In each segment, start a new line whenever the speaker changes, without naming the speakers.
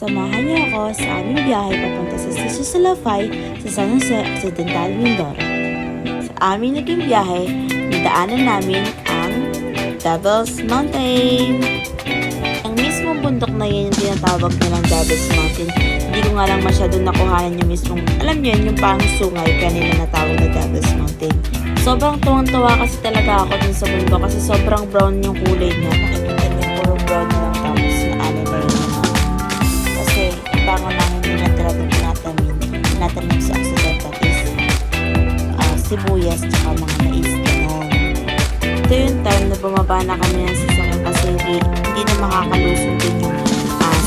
Samahan niyo ako sa aming biyahe papunta sa Sitio Salafay sa San Jose Occidental, Mindoro. Sa aming naging biyahe, nadaanan namin ang Devil's Mountain. Ang mismong bundok na yun yung tinatawag nilang Devil's Mountain. Hindi ko nga lang masyado nakuhanan yung mismong, alam niyo yun, yung parang sungay kaya nila natawag na Devil's Mountain. Sobrang tuwang-tuwa kasi talaga ako dun sa bundok kasi sobrang brown yung kulay niya. Nakikita niyo puro brown na lang tapos na anime yun. Kasi bango lang hindi natira din tinatanim sa Occidental is sibuyas tsaka mga mais ganon. Ito yung time na bumaba na kami ng sasakyan kasi hindi na makakalusong din yung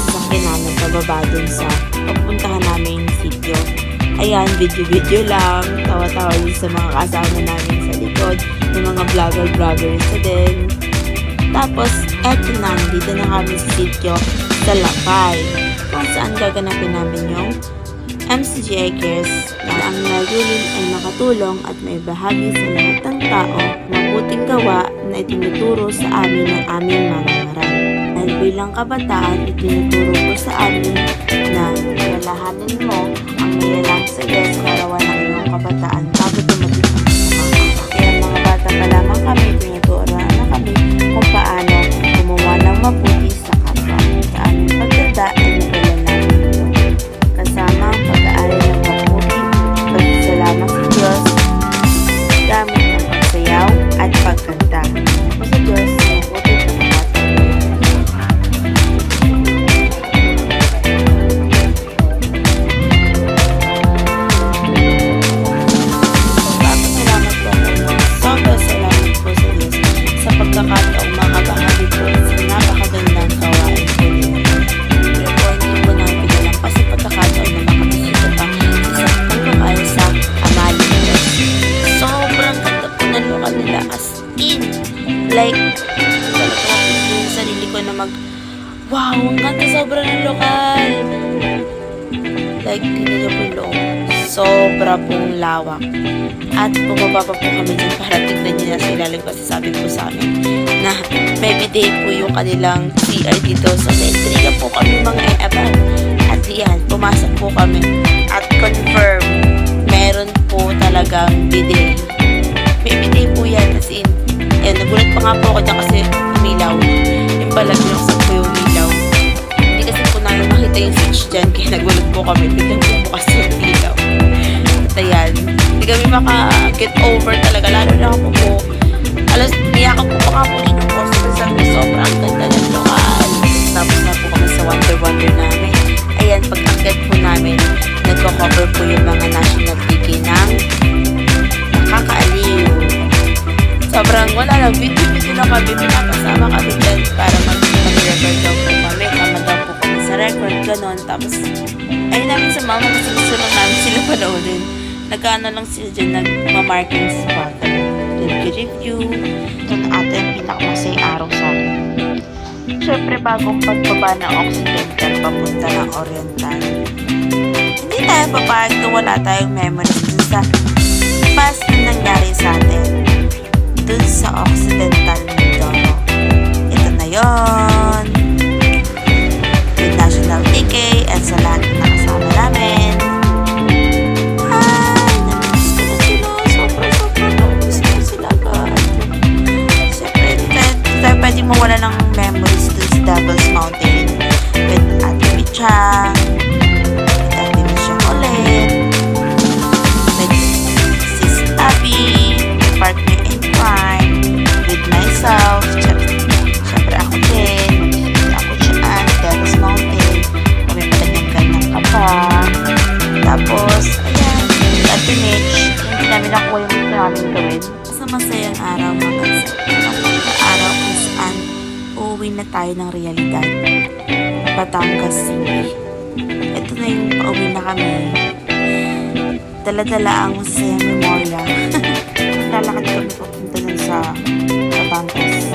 sasakyan namin pababa dun sa pagpuntahan namin sitio. Ayan, video-video lang, tawa-tawa din sa mga kasama namin sa likod, yung mga vloggers na din. Tapos, eto na, dito na kami sa sitio sa Lapay, kung saan gaganapin namin yung MCGI Cares na ang nagulin ay makatulong at may bahagi sa lahat ng tao na buting gawa na itinuturo sa amin ng aming mamamaraan. Dahil bilang kabataan, itinuturo ko sa amin na lalahanin mo ang nilalang sa Diyos karawan ng iyong kabataan bago dumating ang mga anak. Kaya mga bata pa lamang kami, tinuturoan na kami kung paano gumawa ng mabuti sa kapwa. Sa aming pagtanda ay nadala namin ito. Kasama ang pag-aaral ng mabuti, pagsasalamat sa Diyos, gamit ng pagsayaw at pagkanta. Ako sa Diyos, mabuti sa mga pagkakataong makabahagi po sa napakagandang gawain po niyo. Recording po ng pinalampas sa pagkakataon na makabisita pa sa pagkakaya sa Amalia. Sobrang ganda po ng lokal nila as in. Like, talagang yung sarili ko na wow, ang ganda sobra ng lokal. Like, hindi niyo po yung loob. Sobra pong lawak. At bumaba pa po kami dyan para tignan niya sa ilalim kasi sabi po sa amin na may bidet po yung kanilang CR dito. So, na-intriga po kami mga e-aban. At yan, pumasok po kami. At confirm, meron po talagang bidet. May bidet po yan as in. Ayan, nagulat pa nga po ako dyan kasi umilaw. Yung palag binuksan po yung ilaw. Hindi kasi po namin makita yung switch dyan kaya nagulat po kami. Biglang bumukas yung ilaw. At ayan, hindi kami maka-get over talaga. Lalo na ako po. Alas, niyakap po pa nga po din ng course. Sabi ko, sobrang ganda ng lokal. Tapos na po kami sa Wonder namin. Ayan, pag-akit po namin, nagko-cover po yung mga national TV ng nakakaaliw. Sobrang wala lang. Video lang kami. Pinapasama kami dyan para mag-record daw po kami. Tama daw po kami sa record. Ganon. Tapos, ayun namin sa mama kasi gusto lang namin sila panoorin. Nagkaano lang sila dyan, nagmamarking spot. Nag-review. Ito na ata yung pinakamasayang araw sa akin. Siyempre, bagong pagbaba ng Occidental, papunta ng Oriental. Hindi tayo papayag na wala tayong memories dun sa past na nangyari sa atin. Dun sa Occidental Mindoro. Ito na yon. With National TK at sa lahat na kasama namin. Pwede mo wala ng memories dun sa Devil's Mountain with Ate Micha, with Ate Micha ulit, with Sis Abby, partner in crime, with myself, syempre ako din, ako dyan, Devil's Mountain, kami panagyan-ganyan ka pa. Tapos, ayan, with Ate Mitch, hindi namin nakuha yung gusto namin gawin. Sa masayang araw mga araw kung saan uuwi na tayo ng realidad. Batangas City. Ito na yung pauwi na kami. Dala-dala ang masayang memorya. Lalakad kami papunta dun sa Batangas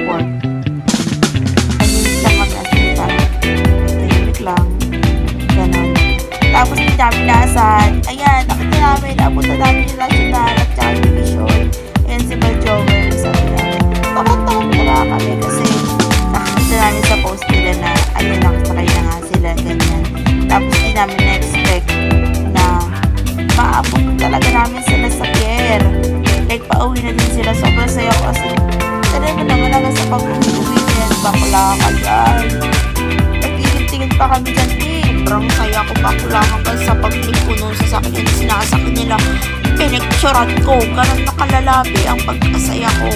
Port. Ayun lang kami as in parang tahimik lang. Ganon. Tapos hindi namin naasahan. Ayan, nakita namin. Napunta namin yung national at saka division. Ayan si Baljover. Sabi namin, takot-takot na kami kasi nakikita namin sa post nila na ayun, nakasakay na nga sila nila, ganyan. Tapos di namin na-expect na maabot talaga namin sila sa pier. Like, pauwi na din sila. Sobrang saya ko kasi talaga naman hanggang sa pag-uwi din. Bakla ka dyan. Nagtingin-tingin pa kami dyan eh. Sobrang saya ko bakla hanggang sa pag-click ko nung sasakyan. Sinasakyan nila. Pinicturan ko. Ganun nakalalabi ang pagkasaya ko.